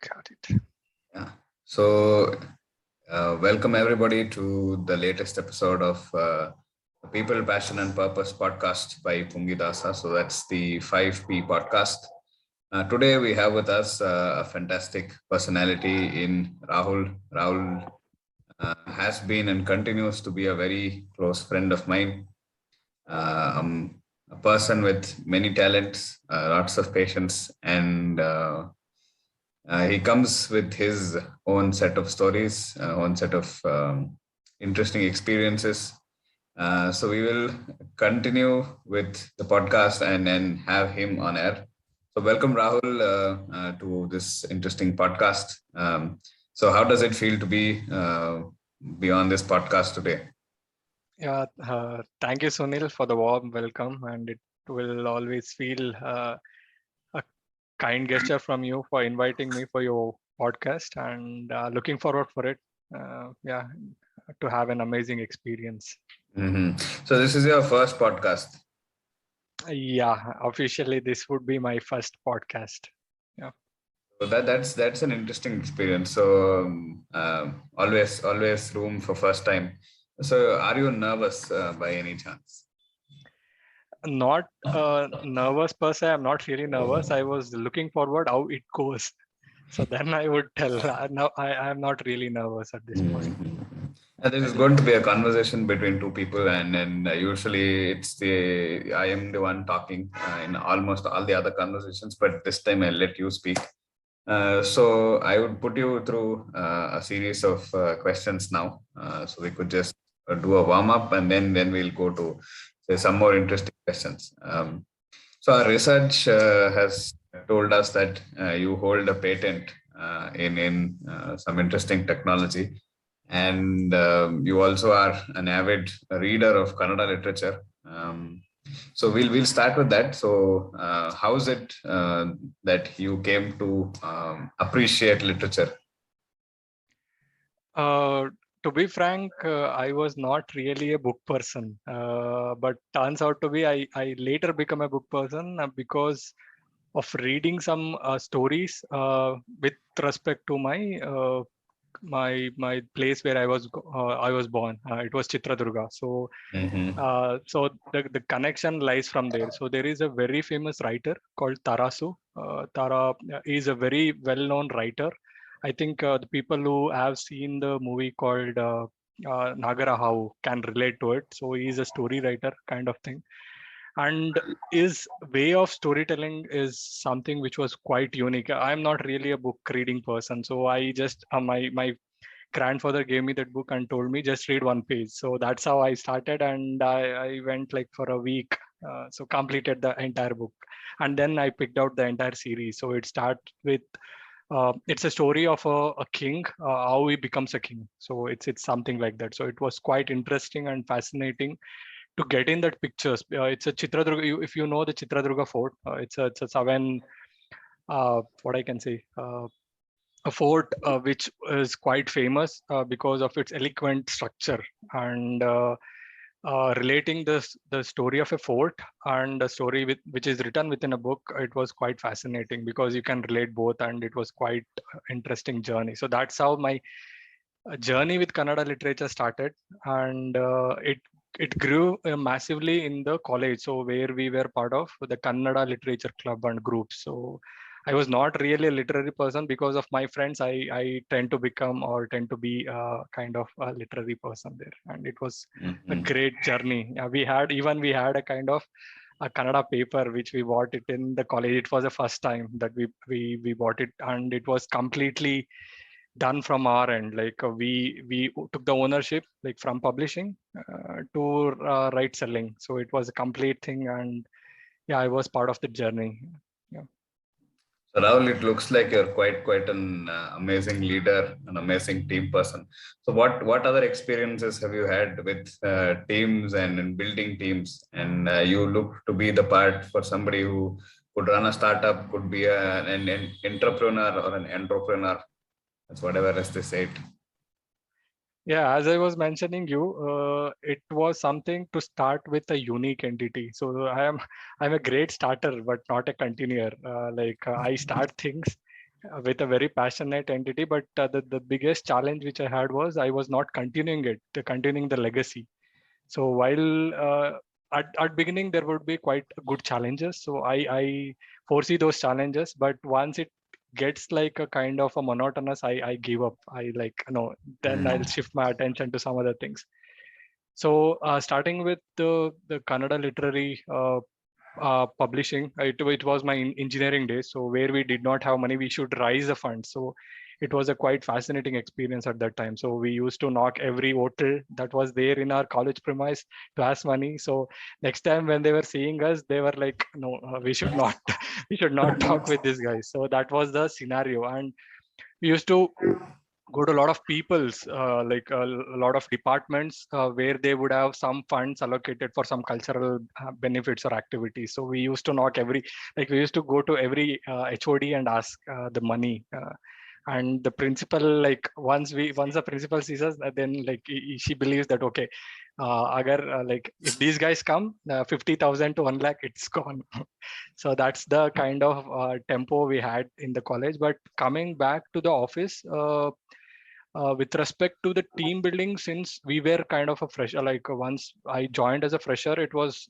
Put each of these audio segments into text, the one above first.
Got it. Yeah. So, welcome everybody to the latest episode of the People, Passion, and Purpose podcast by Pungidasa. So, that's the 5P podcast. Today, we have with us a fantastic personality in Rahul. Rahul has been and continues to be a very close friend of mine. A person with many talents, lots of patience, and he comes with his own set of stories, own set of interesting experiences. So we will continue with the podcast and then have him on air. So welcome Rahul to this interesting podcast. So how does it feel to be on this podcast today? Yeah, thank you, Sunil, for the warm welcome, and it will always feel a kind gesture from you for inviting me for your podcast, and looking forward for it. Yeah, to have an amazing experience. So this is your first podcast. Yeah, officially, this would be my first podcast. Yeah. So that's an interesting experience. So always room for first time. So are you nervous by any chance? Not nervous per se. I'm not really nervous. I was looking forward how it goes. So then I would tell. Now I am not really nervous at this point. And this is going to be a conversation between two people, and then usually I am the one talking in almost all the other conversations, but this time I'll let you speak. So I would put you through a series of questions now, so we could just do a warm up, and then we'll go to say some more interesting questions. So our research has told us that you hold a patent in some interesting technology, and you also are an avid reader of Kannada literature. So we'll start with that. So how is it that you came to appreciate literature? Uh, to be frank, I was not really a book person, but turns out to be I later become a book person because of reading some stories with respect to my place where I was born. It was Chitradurga. So Mm-hmm. the connection lies from there. So there is a very famous writer called Tarasu. Tara is a very well-known writer. I think the people who have seen the movie called Nagara How can relate to it. So he is a story writer kind of thing, and his way of storytelling is something which was quite unique. I'm not really a book reading person, so I just my grandfather gave me that book and told me just read one page. So that's how I started, and I went like for a week, so completed the entire book, and then I picked out the entire series. So it starts with it's a story of a king, how he becomes a king. So it's something like that. So it was quite interesting and fascinating to get in that pictures. It's a Chitradurga. If you know the Chitradurga fort, it's a seven. What I can say. A fort which is quite famous because of its eloquent structure, and relating the story of a fort and a story which is written within a book, it was quite fascinating because you can relate both, and it was quite interesting journey. So that's how my journey with Kannada literature started, and it grew massively in the college. So where we were part of the Kannada literature club and groups. So I was not really a literary person. Because of my friends, I tend to become or tend to be kind of a literary person there, and it was a Mm-hmm. great journey. We had a kind of a Kannada paper which we bought it in the college. It was the first time that we bought it, and it was completely done from our end. Like we took the ownership, like from publishing to right selling. So it was a complete thing, and yeah, I was part of the journey. Yeah. So Rahul, it looks like you're quite an amazing leader, an amazing team person. So what other experiences have you had with teams and in building teams? And you look to be the part for somebody who could run a startup, could be an entrepreneur or an entrepreneur. That's whatever as they say it. Yeah, as I was mentioning you, it was something to start with a unique entity. So I'm a great starter, but not a continuer. I start things with a very passionate entity. But the biggest challenge which I had was I was not continuing the legacy. So while at beginning there would be quite good challenges. So I foresee those challenges, but once it gets like a kind of a monotonous, I give up. I like, then I'll shift my attention to some other things. So starting with the Kannada literary publishing, it was my engineering days. So where we did not have money, we should raise a fund. So it was a quite fascinating experience at that time. So we used to knock every hotel that was there in our college premise to ask money. So next time when they were seeing us, they were like, no, we should not, we should not talk with this guy. So that was the scenario. And we used to go to a lot of people's like a lot of departments where they would have some funds allocated for some cultural benefits or activities. So we used to knock every, like we used to go to every HOD and ask the money. And the principal, like once the principal sees us, then like she believes that okay, agar like if these guys come, 50,000 to 1 lakh, it's gone. So that's the kind of tempo we had in the college. But coming back to the office, with respect to the team building, since we were kind of a fresher, like once I joined as a fresher, it was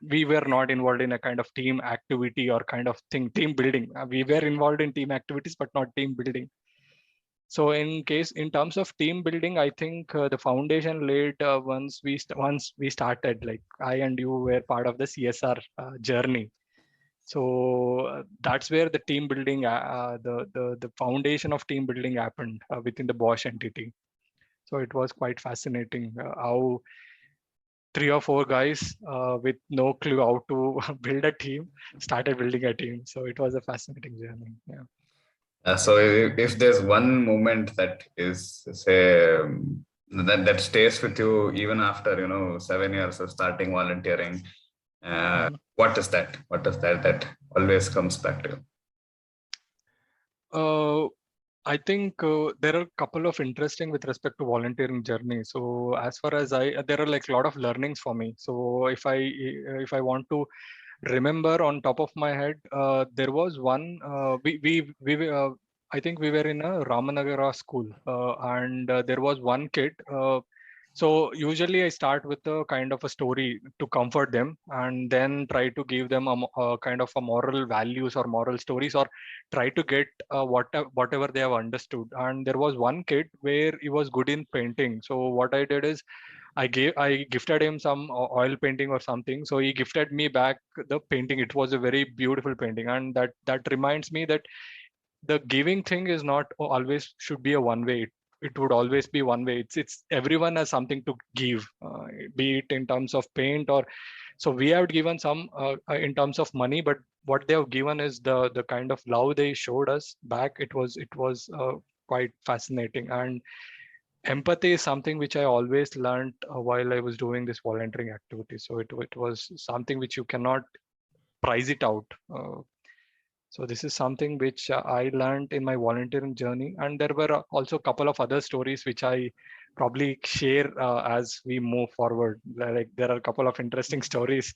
we were not involved in a kind of team activity or kind of thing, team building. We were involved in team activities, but not team building. So in terms of team building, I think the foundation laid once we started, like I and you were part of the CSR journey. So that's where the team building, the foundation of team building happened within the Bosch entity. So it was quite fascinating how 3 or 4 guys with no clue how to build a team started building a team. So it was a fascinating journey. Yeah. So if there's one moment that is, say, that stays with you even after 7 years of starting volunteering, what is that? What is that always comes back to you? I think there are a couple of interesting with respect to volunteering journey. So as far as there are like a lot of learnings for me. So if I want to remember on top of my head, there was one I think we were in a Ramanagara school, and there was one kid. So usually I start with a kind of a story to comfort them, and then try to give them a kind of a moral values or moral stories, or try to get whatever they have understood. And there was one kid where he was good in painting. So what I did is I gifted him some oil painting or something. So he gifted me back the painting. It was a very beautiful painting, and that reminds me that the giving thing is not always should be a one way. It would always be one way. It's everyone has something to give, be it in terms of paint or. So we have given some in terms of money, but what they have given is the kind of love they showed us back. It was quite fascinating. And empathy is something which I always learned while I was doing this volunteering activity. So it was something which you cannot price it out. So this is something which I learned in my volunteering journey, and there were also a couple of other stories which I probably share as we move forward. Like there are a couple of interesting stories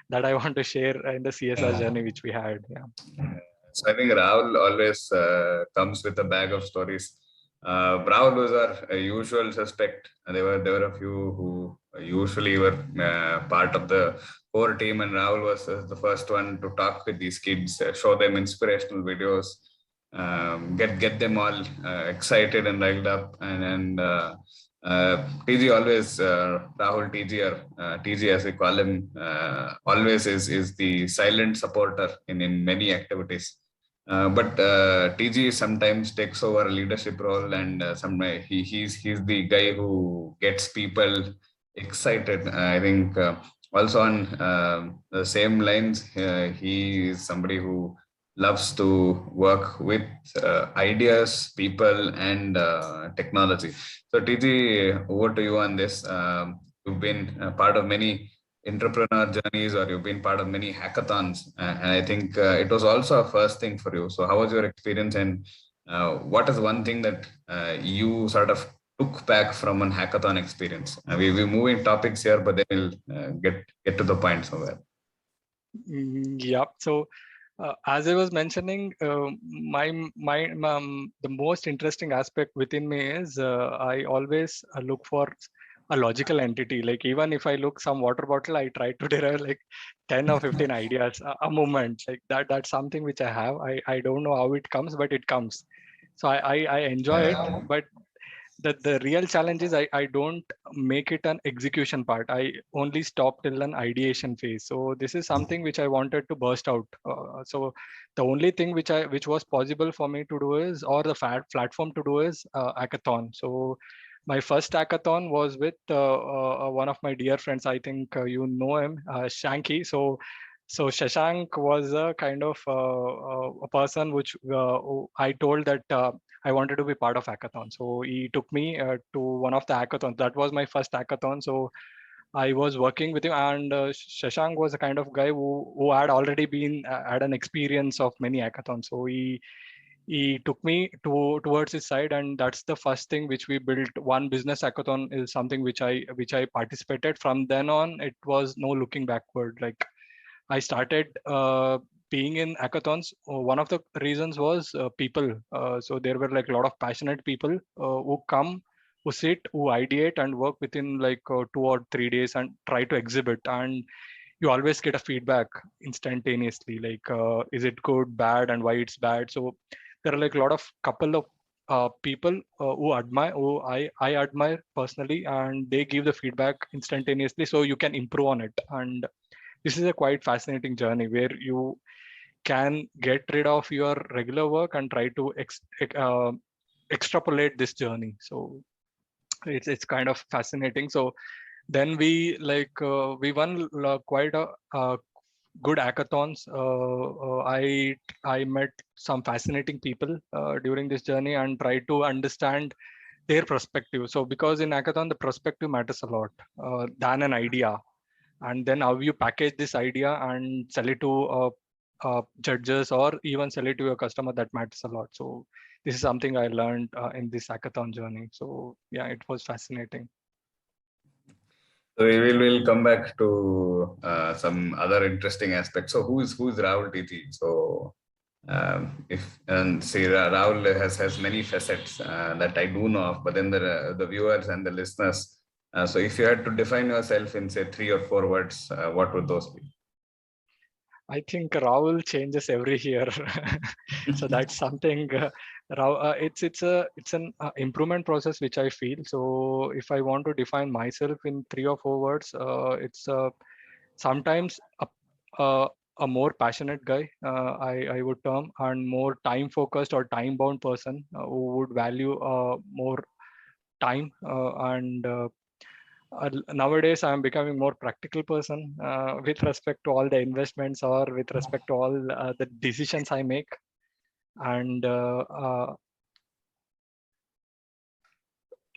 that I want to share in the CSR journey which we had. Yeah. So I think Rahul always comes with a bag of stories. Rahul was our usual suspect. There were a few who usually were part of the core team, and Rahul was the first one to talk with these kids, show them inspirational videos, get them all excited and riled up, and TG always, Rahul TG, or TG as we call him, always is the silent supporter in many activities. But TG sometimes takes over a leadership role, and he's the guy who gets people excited. I think also on the same lines, he is somebody who loves to work with ideas, people, and technology. So TG, over to you on this. You've been part of many entrepreneur journeys, or you've been part of many hackathons, and I think it was also a first thing for you. So how was your experience, and what is one thing that you sort of took back from an hackathon experience? We're moving topics here, but then we'll get to the point somewhere. Yeah. So As I was mentioning, the most interesting aspect within me is I always look for a logical entity. Like even if I look some water bottle, I try to derive like 10 or 15 ideas a moment. Like that. That's something which I have. I don't know how it comes, but it comes. So I enjoy it, Yeah. but the real challenge is I don't make it an execution part. I only stop till an ideation phase. So this is something which I wanted to burst out. So the only thing which was possible for me to do is, or the platform to do is hackathon. So my first hackathon was with one of my dear friends. I think you know him, Shanky. So Shashank was a kind of a person which who I told that I wanted to be part of hackathon. So he took me to one of the hackathons. That was my first hackathon. So I was working with him, and Shashank was a kind of guy who had already been had an experience of many hackathons. So he took me towards his side, and that's the first thing which we built. One business hackathon is something which I participated. From then on, it was no looking backward. Like I started being in hackathons. One of the reasons was people. So there were like a lot of passionate people who come, who sit, who ideate and work within like 2 or 3 days and try to exhibit. And you always get a feedback instantaneously, like is it good, bad, and why it's bad. So there are like a lot of couple of people who I admire personally, and they give the feedback instantaneously, so you can improve on it. And this is a quite fascinating journey where you can get rid of your regular work and try to extrapolate this journey. So it's kind of fascinating. So then we won quite a good hackathons. I met some fascinating people during this journey and tried to understand their perspective. So because in hackathon the perspective matters a lot than an idea, and then how you package this idea and sell it to judges or even sell it to your customer, that matters a lot. So this is something I learned in this hackathon journey. So yeah, it was fascinating. So we'll come back to some other interesting aspects. So who's Rahul TT? So if and see Rahul has many facets that I do know of, but then the viewers and the listeners. So if you had to define yourself in say 3 or 4 words, what would those be? I think Rahul changes every year. So that's something. It's an improvement process which I feel. So if I want to define myself in 3 or 4 words, it's sometimes a, a more passionate guy, I would term, and more time focused or time bound person who would value more time and nowadays I'm becoming more practical person with respect to all the investments or with respect to all the decisions I make. And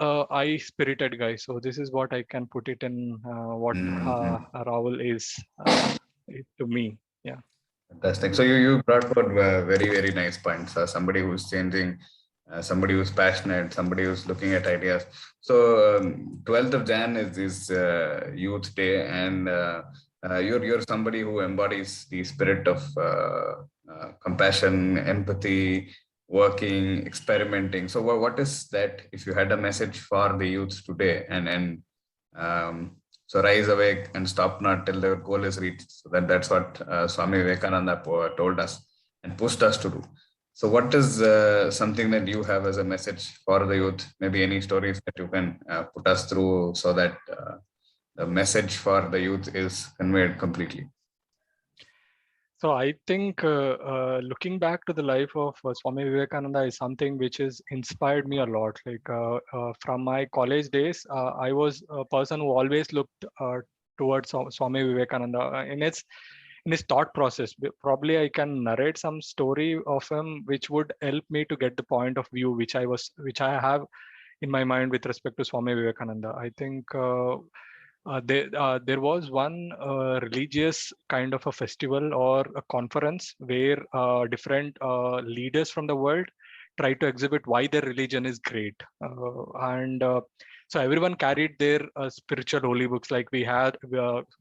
I spirited guy. So this is what I can put it in what Mhm. Rahul is to me. Yeah. Fantastic. So you brought forward very nice points. Somebody who's changing, somebody who's passionate, somebody who's looking at ideas. So 12th of Jan is Youth Day, and you're somebody who embodies the spirit of compassion, empathy, working, experimenting. So what is that? If you had a message for the youth today, and um, so rise awake and stop not till their goal is reached. So that's what Swami Vivekananda told us and pushed us to do. So what is something that you have as a message for the youth? Maybe any stories that you can put us through so that the message for the youth is conveyed completely. So I think looking back to the life of Swami Vivekananda is something which has inspired me a lot. Like from my college days, I was a person who always looked towards Swami Vivekananda in his thought process. Probably I can narrate some story of him which would help me to get the point of view which I have in my mind with respect to Swami Vivekananda. I think there was one religious kind of a festival or a conference where different leaders from the world try to exhibit why their religion is great. And so everyone carried their spiritual holy books. Like we had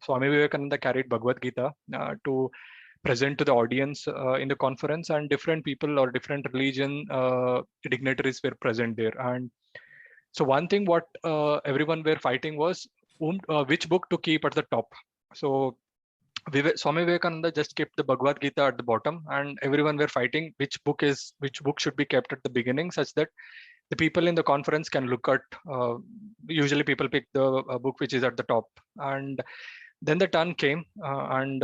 Swami Vivekananda carried Bhagavad Gita to present to the audience in the conference, and different people or different religion dignitaries were present there. And so one thing what everyone were fighting was which book to keep at the top. So Swami Vivekananda just kept the Bhagavad Gita at the bottom, and everyone were fighting which book should be kept at the beginning, such that the people in the conference can look at. Usually, people pick the book which is at the top, and then the turn came, and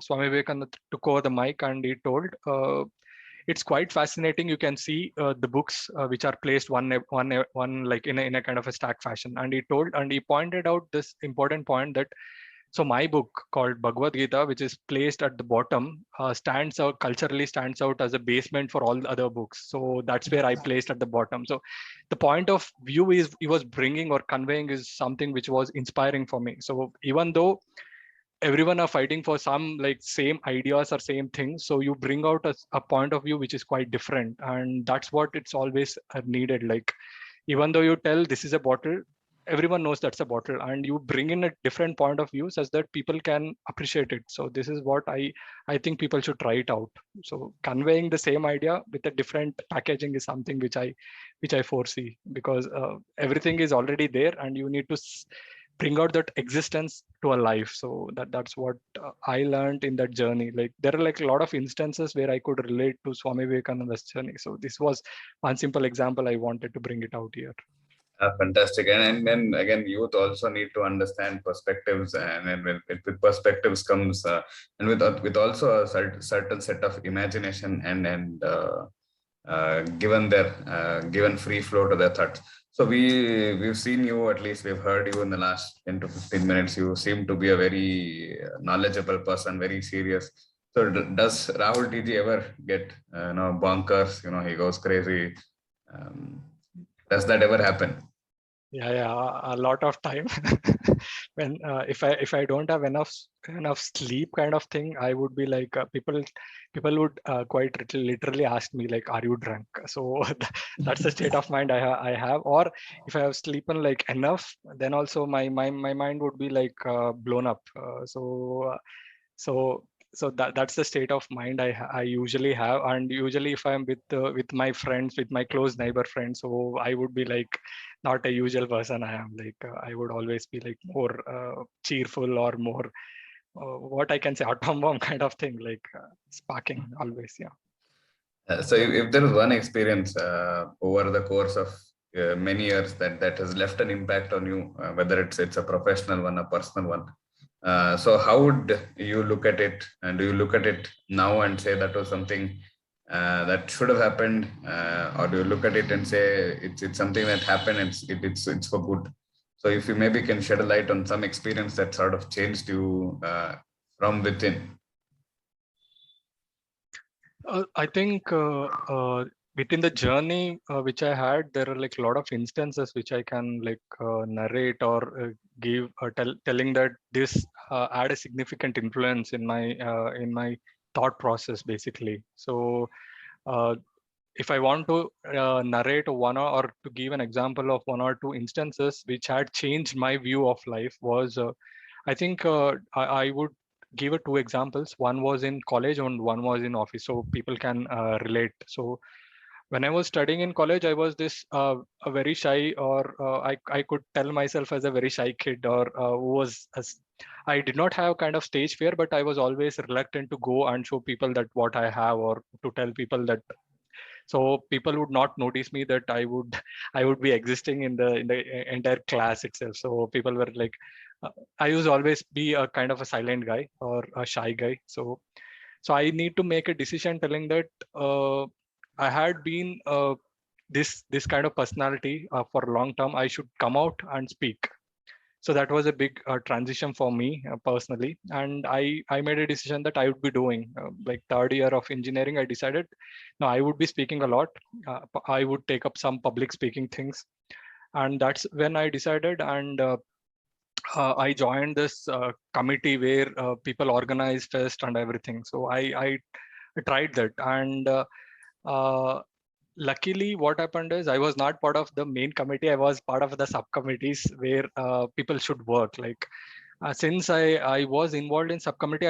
Swami Vivekananda took over the mic, and he told. It's quite fascinating. You can see the books which are placed one like in a kind of a stack fashion. And he pointed out this important point that so my book called Bhagavad Gita, which is placed at the bottom, culturally stands out as a basement for all the other books. So that's where I placed at the bottom. So the point of view is he was bringing or conveying is something which was inspiring for me. So even though everyone are fighting for some like same ideas or same things, so you bring out a point of view which is quite different, and that's what it's always needed. Like even though you tell this is a bottle, everyone knows that's a bottle, and you bring in a different point of view such that people can appreciate it. So this is what I think people should try it out. So conveying the same idea with a different packaging is something which I foresee, because everything is already there, and you need to bring out that existence to a life. So that's what I learned in that journey. Like there are like a lot of instances where I could relate to Swami Vivekananda's journey. So this was one simple example I wanted to bring it out here. Fantastic. And then again, youth also need to understand perspectives, and then with perspectives comes with also a certain set of imagination, and given free flow to their thoughts. So we've seen you, at least we've heard you in the last 10 to 15 minutes. You seem to be a very knowledgeable person, very serious. So does Rahul TG ever get bonkers? He goes crazy. Does that ever happen? Yeah, a lot of time. When if I don't have enough sleep, kind of thing, I would be like people would quite literally ask me like, "Are you drunk?" So that's the state of mind I have. Or if I have sleeping like enough, then also my mind would be like blown up. So that's the state of mind I usually have. And usually if I'm with my friends, with my close neighbor friends, so I would be like not a usual person. I am like I would always be like more cheerful, or more what I can say atom bomb kind of thing, like sparking always. Yeah. So if there is one experience over the course of many years that has left an impact on you, whether it's a professional one, a personal one, so how would you look at it? And do you look at it now and say that was something that should have happened, or do you look at it and say it's something that happened and it's for good? So if you maybe can shed a light on some experience that sort of changed you from within. I think within the journey which I had, there are like a lot of instances which I can like narrate or give telling that this had a significant influence in my thought process basically. So if I want to narrate or to give an example of one or two instances which had changed my view of life, was I think I would give two examples. One was in college and one was in office, so people can relate. So when I was studying in college, I was this a very shy, or I could tell myself as a very shy kid, or who was I did not have kind of stage fear, but I was always reluctant to go and show people that what I have, or to tell people that. So people would not notice me that I would be existing in the entire class itself. So people were like, I used to always be a kind of a silent guy or a shy guy. So I need to make a decision telling that I had been this kind of personality for a long term. I should come out and speak. So that was a big transition for me personally, and I made a decision that I would be doing like third year of engineering. I decided no, I would be speaking a lot. I would take up some public speaking things, and that's when I decided. And I joined this committee where people organize fest and everything. So I tried that, and uh, luckily what happened is I was not part of the main committee. I was part of the subcommittees where people should work. Like since I was involved in subcommittee,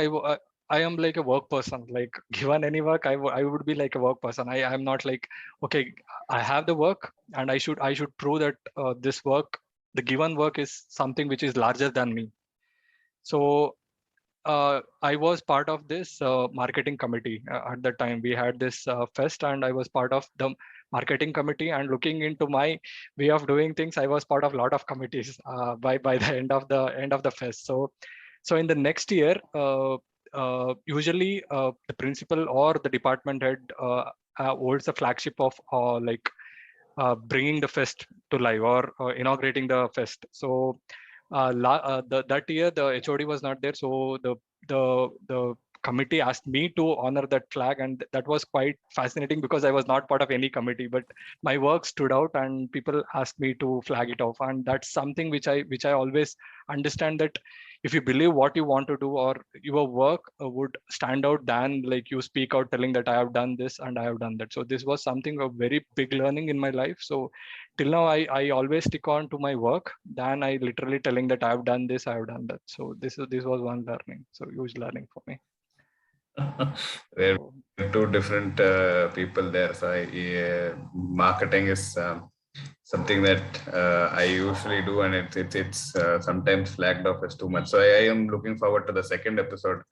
I am like a work person. Like given any work, I would be like a work person. I'm not like, okay, I have the work and I should prove that this work, the given work is something which is larger than me. So I was part of this marketing committee at the time. We had this fest, and I was part of the marketing committee. And looking into my way of doing things, I was part of a lot of committees by the end of the fest. So in the next year, usually the principal or the department head holds the flagship of like bringing the fest to life or inaugurating the fest. So that year the HOD was not there, so the committee asked me to honor that flag, and that was quite fascinating because I was not part of any committee, but my work stood out, and people asked me to flag it off, and that's something which I always understand, that if you believe what you want to do, or your work would stand out than like you speak out telling that I have done this and I have done that. So this was something a very big learning in my life. So till now I always stick on to my work than I literally telling that I have done this, I have done that. So this was one learning. So huge learning for me. We're So, two different people there. So marketing is something that I usually do, and it's sometimes flagged off as too much. So I am looking forward to the second episode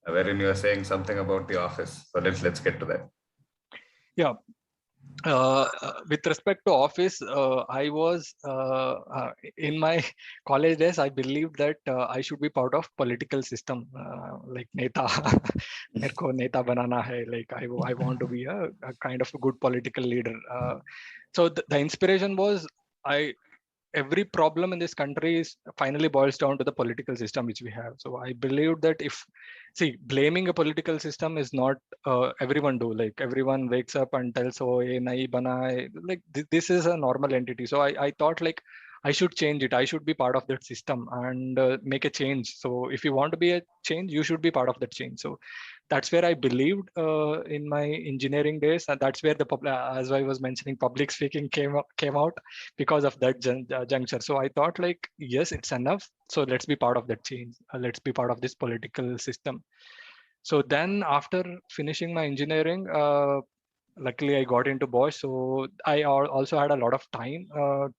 wherein you are saying something about the office. So let's get to that. yeah. With respect to office, I was in my college days. I believed that I should be part of political system, like neta. मेरे को नेता बनाना है. Like I want to be a kind of a good political leader. So the inspiration was I every problem in this country is finally boils down to the political system which we have. So I believe that if blaming a political system is not everyone do, like everyone wakes up and tells, oh ye nahi bana hai. Like this is a normal entity. So I thought like I should change it. I should be part of that system and make a change. So if you want to be a change, you should be part of that change. So that's where I believed in my engineering days, and that's where as I was mentioning, public speaking came out because of that juncture. So I thought like, yes, it's enough. So let's be part of that change. Let's be part of this political system. So then after finishing my engineering, luckily I got into Bosch. So I also had a lot of time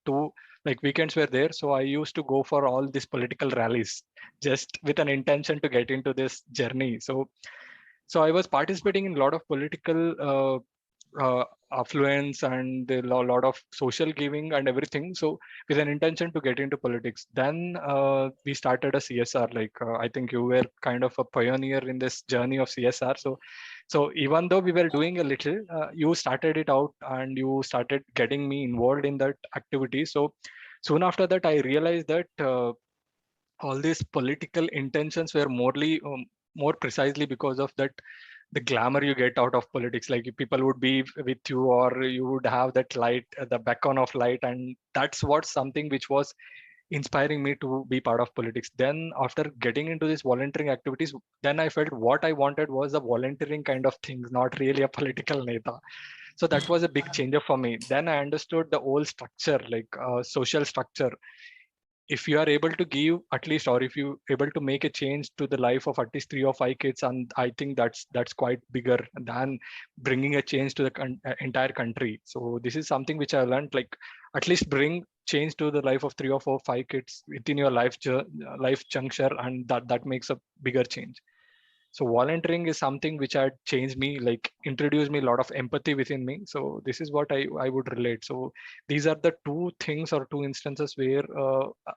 to, like, weekends were there. So I used to go for all these political rallies just with an intention to get into this journey. So I was participating in a lot of political affluence and a lot of social giving and everything. So with an intention to get into politics. Then we started a CSR. Like I think you were kind of a pioneer in this journey of CSR. So even though we were doing a little, you started it out and you started getting me involved in that activity. So soon after that, I realized that all these political intentions were more precisely because of that the glamour you get out of politics. Like people would be with you, or you would have that light, the beacon of light, and that's what something which was inspiring me to be part of politics. Then after getting into these volunteering activities, then I felt what I wanted was a volunteering kind of things, not really a political neta. So that was a big changer for me. Then I understood the whole structure, like social structure. If you are able to give at least, or if you able to make a change to the life of at least 3 or 5 kids, and I think that's quite bigger than bringing a change to the entire country. So this is something which I learned, like at least bring change to the life of 3 or 4 5 kids within your life juncture, and that makes a bigger change. So volunteering is something which had changed me, like introduced me a lot of empathy within me. So this is what I would relate. So these are the two things or two instances where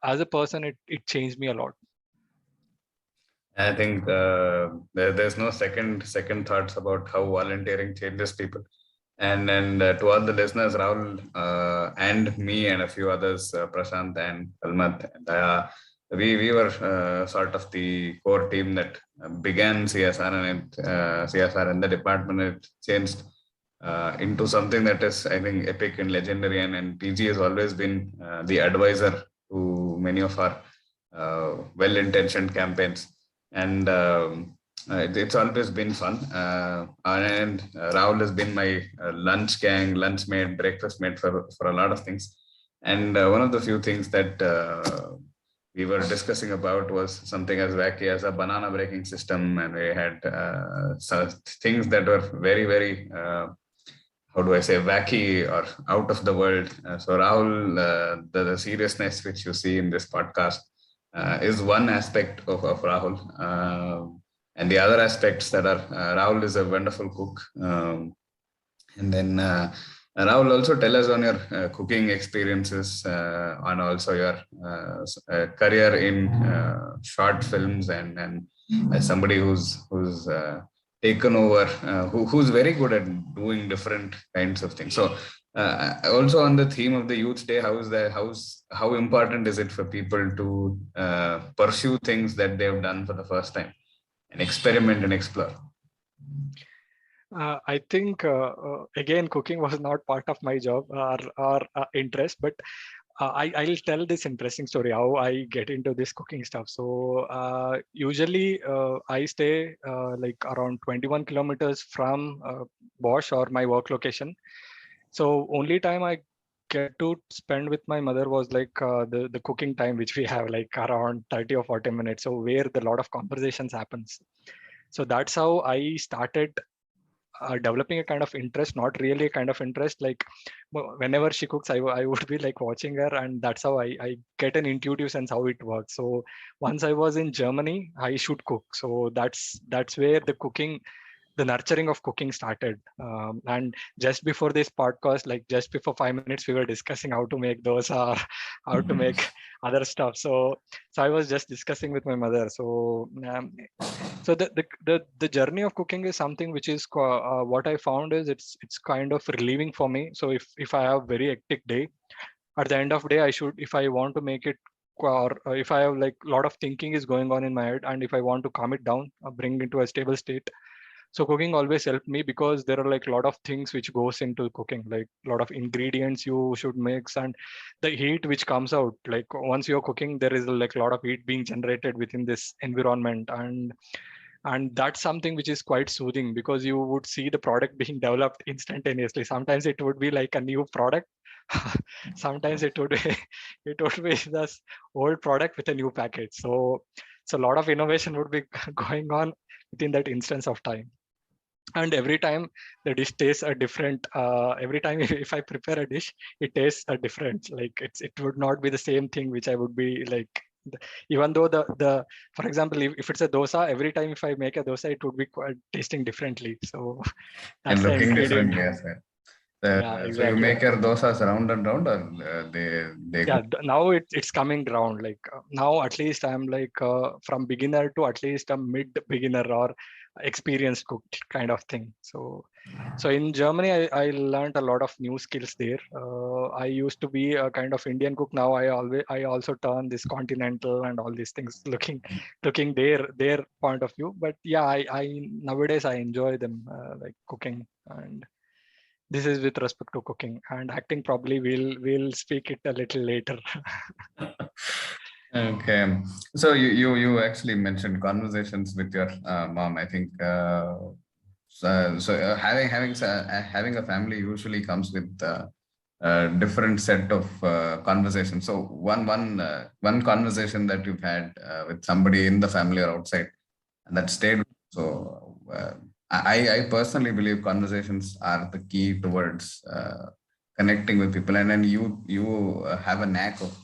as a person it changed me a lot. I think there's no second thoughts about how volunteering changes people. And to all the listeners, Rahul and me and a few others, Prashant and Almat, we were sort of the core team that began CSR, and CSR and the department it changed into something that is, I think, epic and legendary. And PG has always been the advisor to many of our well-intentioned campaigns. And it's always been fun. And Rahul has been my lunch gang, lunch mate, breakfast mate for a lot of things. And one of the few things that we were discussing about was something as wacky as a banana braking system, and we had such things that were very, very how do I say, wacky or out of the world. So Rahul, the seriousness which you see in this podcast is one aspect of Rahul. And the other aspects that are, Rahul is a wonderful cook. And then Rahul, also tell us on your cooking experiences and also your career in short films, and as somebody who's taken over, who's very good at doing different kinds of things. So also on the theme of the Youth Day, how important is it for people to pursue things that they've done for the first time and experiment and explore? I think again, cooking was not part of my job or interest, but I'll tell this interesting story how I get into this cooking stuff. So usually I stay like around 21 kilometers from Bosch or my work location. So only time I get to spend with my mother was like the cooking time, which we have like around 30 or 40 minutes. So where the lot of conversations happens. So that's how I started developing a kind of interest, not really a kind of interest, like whenever she cooks, I would be like watching her, and that's how I get an intuitive sense how it works. So once I was in Germany, I should cook. So that's where the nurturing of cooking started. And just before this podcast, like just before 5 minutes, we were discussing how to make dosa, how to make other stuff. So I was just discussing with my mother. So the journey of cooking is something which is what I found is it's kind of relieving for me. So if I have very hectic day, at the end of day, I should, if I want to make it, or if I have like a lot of thinking is going on in my head, and if I want to calm it down, bring it into a stable state, so cooking always helped me, because there are like a lot of things which goes into cooking, like a lot of ingredients you should mix, and the heat which comes out, like once you're cooking, there is like a lot of heat being generated within this environment, and that's something which is quite soothing, because you would see the product being developed instantaneously. Sometimes it would be like a new product. Sometimes it would be it would be this old product with a new package. So a lot of innovation would be going on within that instance of time. And every time the dish tastes a different, every time if I prepare a dish, it tastes a different, like it would not be the same thing which I would be like, even though the for example, if it's a dosa, every time if I make a dosa, it would be quite tasting differently. So And that's the looking ingredient. different, yes. Yeah, So you exactly. make your dosas round and round, or they Yeah, go? now it's coming round, like now at least I'm like from beginner to at least a mid beginner or experienced cooked kind of thing. So in Germany, I learned a lot of new skills there. I used to be a kind of Indian cook. Now I also turn this continental and all these things, looking their point of view. But yeah, I nowadays I enjoy them, like cooking. And this is with respect to cooking. And acting, probably we'll speak it a little later. Okay. So you actually mentioned conversations with your mom. I think having a family usually comes with a different set of conversations. So one conversation that you've had with somebody in the family or outside, and that stayed with you. So I personally believe conversations are the key towards connecting with people, and then you have a knack of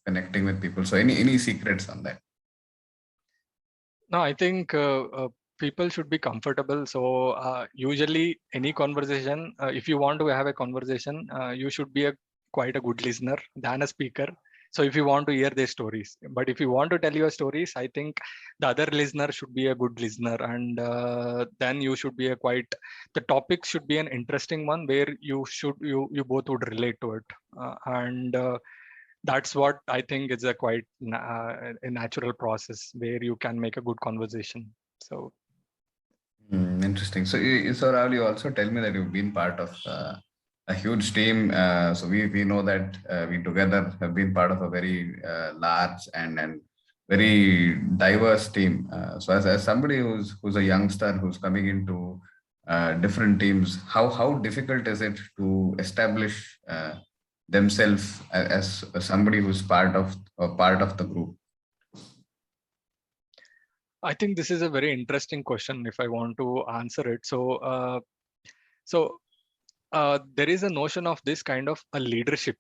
connecting with people. So any secrets on that? No, I think people should be comfortable. So usually any conversation, if you want to have a conversation, you should be a quite a good listener than a speaker. So if you want to hear their stories, but if you want to tell your stories, I think the other listener should be a good listener, and then you should be a quite, the topic should be an interesting one where you both would relate to it, and that's what I think is a quite a natural process where you can make a good conversation. So Interesting. So Rahul, you also tell me that you've been part of a huge team. So we know that we together have been part of a very large and very diverse team. So as somebody who's a youngster who's coming into different teams, how difficult is it to establish themselves as somebody who's part of the group? I think this is a very interesting question if I want to answer it. So there is a notion of this kind of a leadership.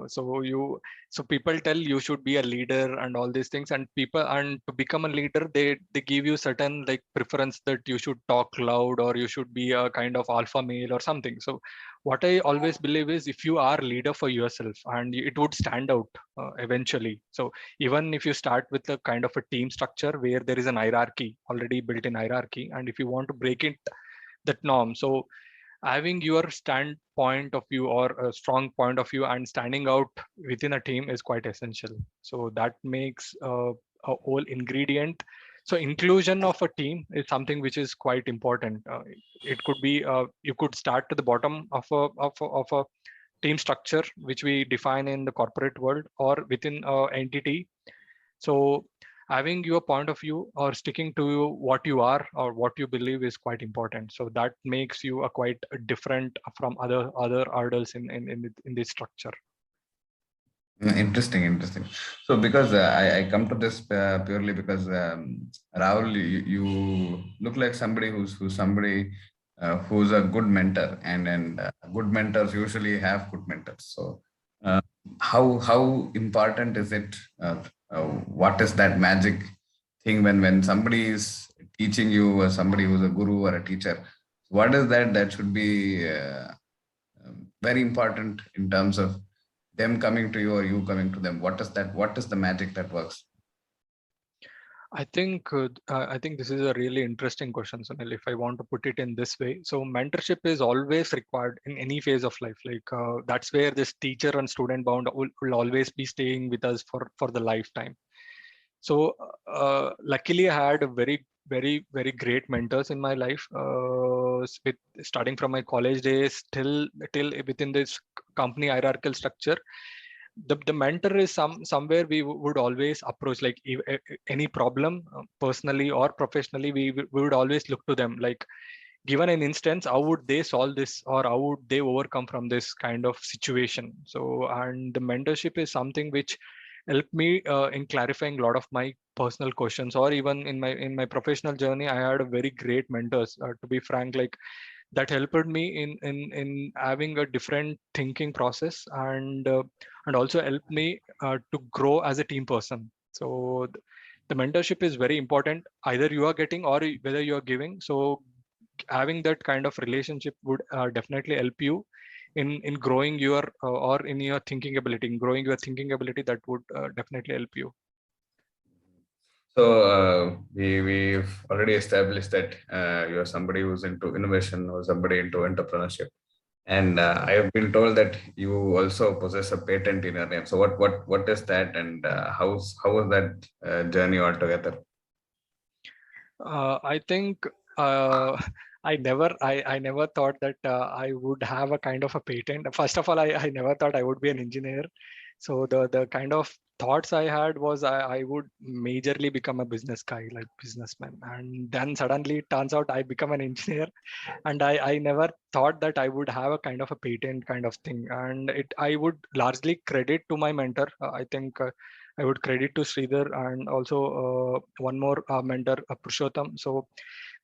So people tell you should be a leader and all these things, and to become a leader, they give you certain like preference that you should talk loud or you should be a kind of alpha male or something. So what I always believe is if you are leader for yourself, and it would stand out eventually. So even if you start with a kind of a team structure where there is an hierarchy, already built in hierarchy, and if you want to break it that norm, so having your standpoint of view or a strong point of view and standing out within a team is quite essential. So that makes a whole ingredient. So inclusion of a team is something which is quite important. It could be you could start to the bottom of a team structure which we define in the corporate world or within a entity. So having your point of view or sticking to what you are or what you believe is quite important. So that makes you a quite different from other adults in this structure. Interesting, interesting. So, because I come to this purely because Rahul, you look like somebody who's somebody who's a good mentor, and good mentors usually have good mentors. So, uh, how important is it? What is that magic thing when somebody is teaching you, or somebody who's a guru or a teacher? What is that should be very important in terms of them coming to you or you coming to them? What is that? What is the magic that works? I think this is a really interesting question, Sunil. If I want to put it in this way, so mentorship is always required in any phase of life. Like that's where this teacher and student bond will always be staying with us for the lifetime. So luckily, I had a very great mentors in my life. With starting from my college days till within this company hierarchical structure, the mentor is somewhere we would always approach, like any problem personally or professionally, we would always look to them. Like given an instance, how would they solve this or how would they overcome from this kind of situation? So and the mentorship is something which helped me in clarifying a lot of my personal questions, or even in my professional journey I had a very great mentors, to be frank, like that helped me in having a different thinking process, and also helped me to grow as a team person. So the mentorship is very important, either you are getting or whether you are giving. So having that kind of relationship would definitely help you in growing your or in your thinking ability, in growing your thinking ability. That would definitely help you. So we've already established that you're somebody who's into innovation or somebody into entrepreneurship, and I have been told that you also possess a patent in your name. So what is that, and how was that journey altogether? I think uh, I never thought that I would have a kind of a patent. First of all, I never thought I would be an engineer. So the kind of thoughts I had was I would majorly become a business guy, like businessman. And then suddenly it turns out I become an engineer, and I never thought that I would have a kind of a patent kind of thing. And it I would largely credit to my mentor. I think I would credit to Sridhar and also one more mentor, Purushottam. So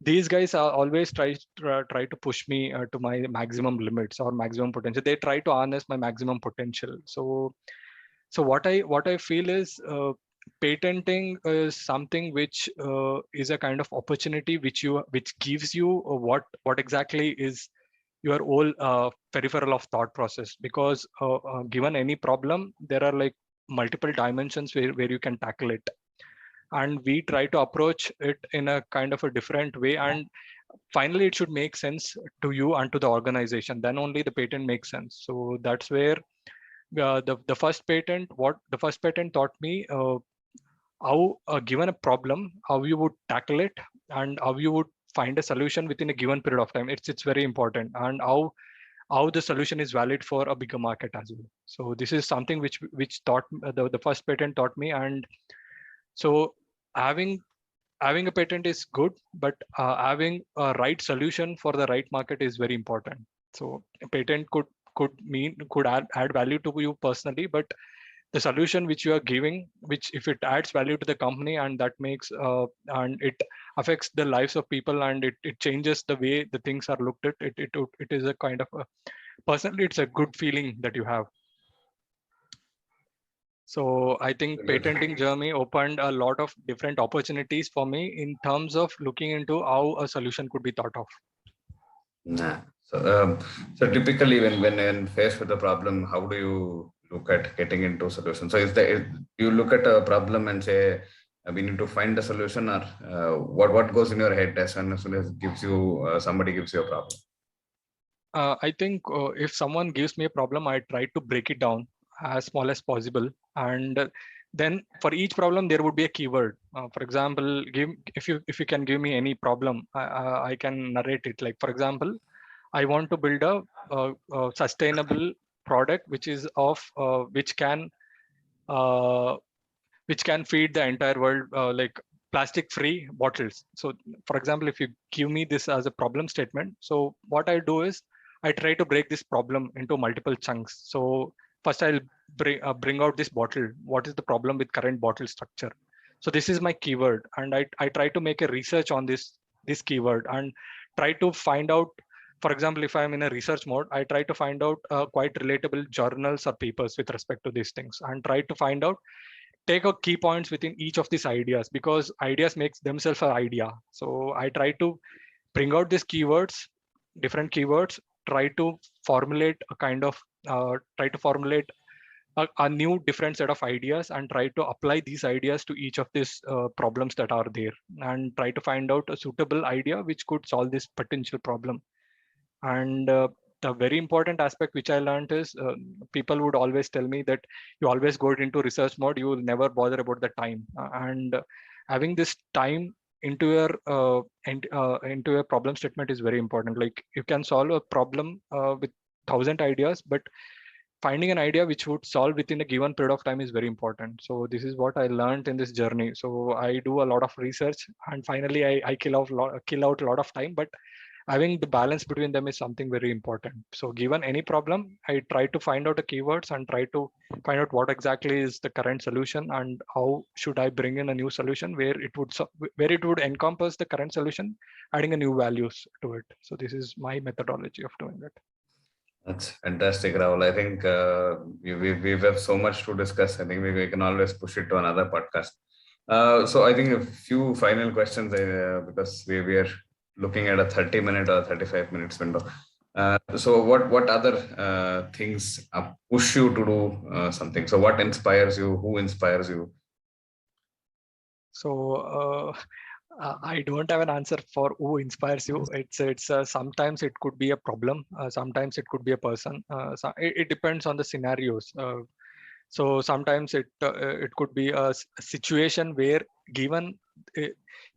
these guys are always try to push me to my maximum limits or maximum potential. They try to harness my maximum potential. So what I feel is patenting is something which is a kind of opportunity which gives you what exactly is your whole peripheral of thought process. Because given any problem, there are like multiple dimensions where you can tackle it, and we try to approach it in a kind of a different way, and finally it should make sense to you and to the organization. Then only the patent makes sense. So that's where the first patent taught me how, given a problem, how you would tackle it and how you would find a solution within a given period of time. It's very important, and how the solution is valid for a bigger market as well. So this is something which taught the first patent taught me. And so having having a patent is good, but having a right solution for the right market is very important. So a patent could add value to you personally, but the solution which you are giving, which if it adds value to the company and that makes and it affects the lives of people and it changes the way the things are looked at, it is a kind of a, personally it's a good feeling that you have. So I think patenting journey opened a lot of different opportunities for me in terms of looking into how a solution could be thought of. Nah. So typically when faced with a problem, how do you look at getting into solution? So do you look at a problem and say we need to find a solution, or what goes in your head as soon as gives you somebody gives you a problem? I think if someone gives me a problem, I try to break it down as small as possible, and then for each problem there would be a keyword. For example, if you can give me any problem, I can narrate it. Like for example, I want to build a sustainable product which is of uh, which can feed the entire world, like plastic free bottles. So for example, if you give me this as a problem statement, so what I do is I try to break this problem into multiple chunks. So first I'll bring out this bottle. What is the problem with current bottle structure? So this is my keyword, and I try to make a research on this keyword and try to find out. For example, if I'm in a research mode, I try to find out quite relatable journals or papers with respect to these things, and try to find out, take a key points within each of these ideas, because ideas makes themselves an idea. So I try to bring out these keywords, different keywords, try to formulate a kind of try to formulate a new different set of ideas and try to apply these ideas to each of these problems that are there, and try to find out a suitable idea which could solve this potential problem. And the very important aspect which I learned is people would always tell me that you always go into research mode, you will never bother about the time. And having this time into your into your problem statement is very important. Like you can solve a problem with 1,000 ideas, but finding an idea which would solve within a given period of time is very important. So this is what I learned in this journey. So I do a lot of research, and finally I kill out a lot of time, but having the balance between them is something very important. So given any problem, I try to find out the keywords and try to find out what exactly is the current solution and how should I bring in a new solution where it would encompass the current solution, adding a new values to it. So this is my methodology of doing it. That's fantastic, Rahul. I think we have so much to discuss. I think we can always push it to another podcast. So I think a few final questions, because we are looking at a 30-minute or 35 minutes window. So what other things push you to do something? So what inspires you? Who inspires you? So I don't have an answer for who inspires you. It's sometimes it could be a problem, sometimes it could be a person. So it depends on the scenarios. So sometimes it could be a situation where given uh,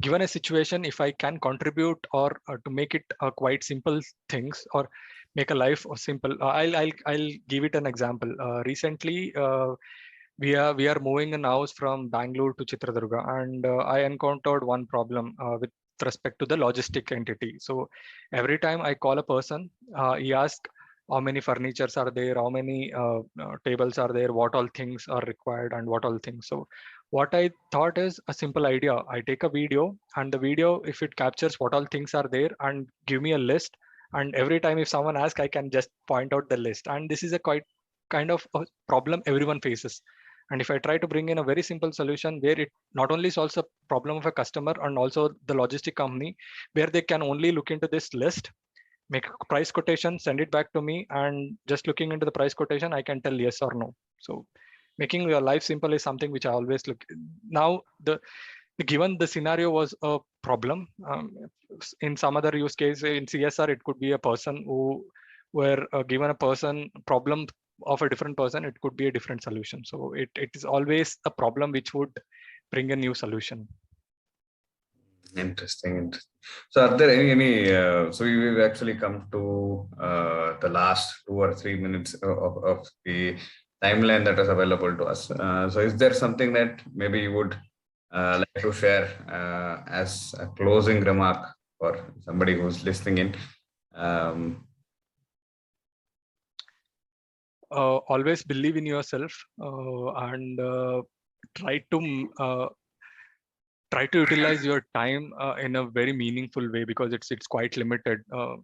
given a situation, if I can contribute or to make it quite simple things or make a life or simple. I'll give it an example. Recently. We are moving a house from Bangalore to Chitradurga, and I encountered one problem with respect to the logistic entity. So every time I call a person, he asks how many furnitures are there, how many tables are there, what all things are required, and what all things. So what I thought is a simple idea. I take a video, and the video, if it captures what all things are there and give me a list, and every time if someone asks, I can just point out the list. And this is a quite kind of a problem everyone faces. And if I try to bring in a very simple solution where it not only solves a problem of a customer and also the logistic company, where they can only look into this list, make a price quotation, send it back to me, and just looking into the price quotation, I can tell yes or no. So making your life simple is something which I always look. Now given the scenario was a problem, in some other use case in CSR, it could be a person who were given a person problem of a different person, it could be a different solution. So it is always a problem which would bring a new solution. Interesting. So are there so we've actually come to the last 2 or 3 minutes of the timeline that is available to us. So is there something that maybe you would like to share as a closing remark for somebody who's listening in? always believe in yourself, and try to try to utilize your time in a very meaningful way, because it's quite limited. Uh,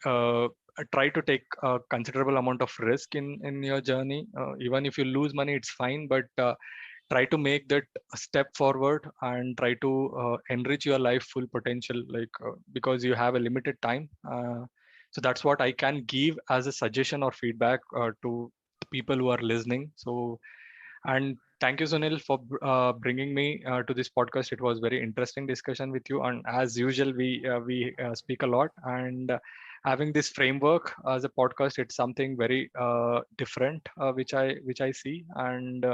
uh, Try to take a considerable amount of risk in your journey. Even if you lose money, it's fine, but try to make that a step forward and try to enrich your life full potential, like because you have a limited time. So that's what I can give as a suggestion or feedback to the people who are listening. So, and thank you, Sunil, for bringing me to this podcast. It was very interesting discussion with you, and as usual, we speak a lot, and having this framework as a podcast, it's something very different, which I see, and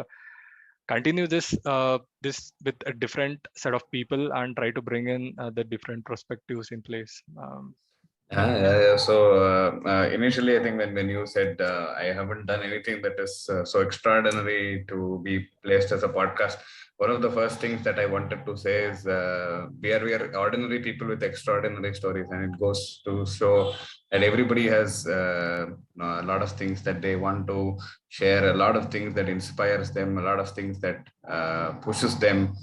continue this with a different set of people and try to bring in the different perspectives in place. Yeah. So initially, I think when you said I haven't done anything that is so extraordinary to be placed as a podcast, one of the first things that I wanted to say is we are ordinary people with extraordinary stories, and it goes to show that everybody has a lot of things that they want to share, a lot of things that inspires them, a lot of things that pushes them,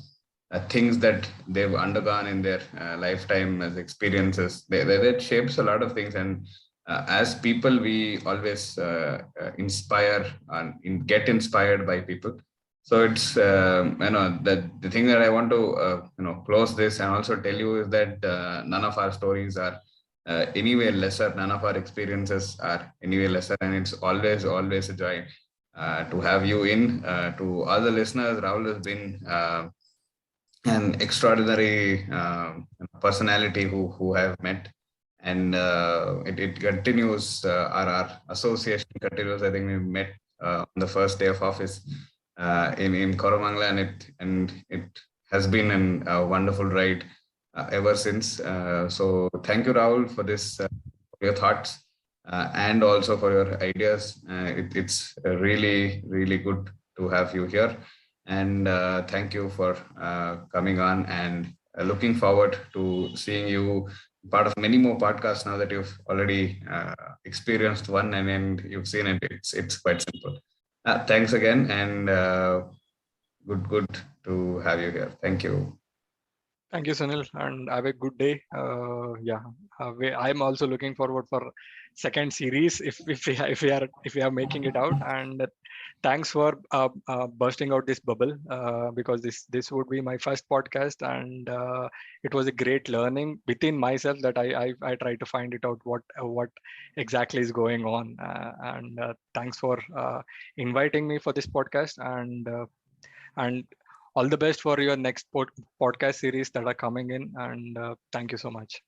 things that they've undergone in their lifetime as experiences. That shapes a lot of things. And as people, we always inspire and get inspired by people. So it's that the thing that I want to close this and also tell you is that none of our stories are anywhere lesser. None of our experiences are anywhere lesser, and it's always a joy to have you in. To all the listeners, Rahul has been an extraordinary personality who have met, and it continues. Our association continues. I think we met on the first day of office in Koramangala, and it has been a wonderful ride ever since. So thank you, Rahul, for this, for your thoughts, and also for your ideas. It's really good to have you here. And thank you for coming on, and looking forward to seeing you part of many more podcasts now that you've already experienced one, and you've seen it. It's quite simple. Thanks again, and good to have you here. Thank you. Thank you, Sunil, and have a good day. Yeah, I'm also looking forward for second series if we are making it out. And thanks for bursting out this bubble, because this would be my first podcast, and it was a great learning within myself that I try to find it out what exactly is going on. And thanks for inviting me for this podcast, and all the best for your next podcast series that are coming in, and thank you so much.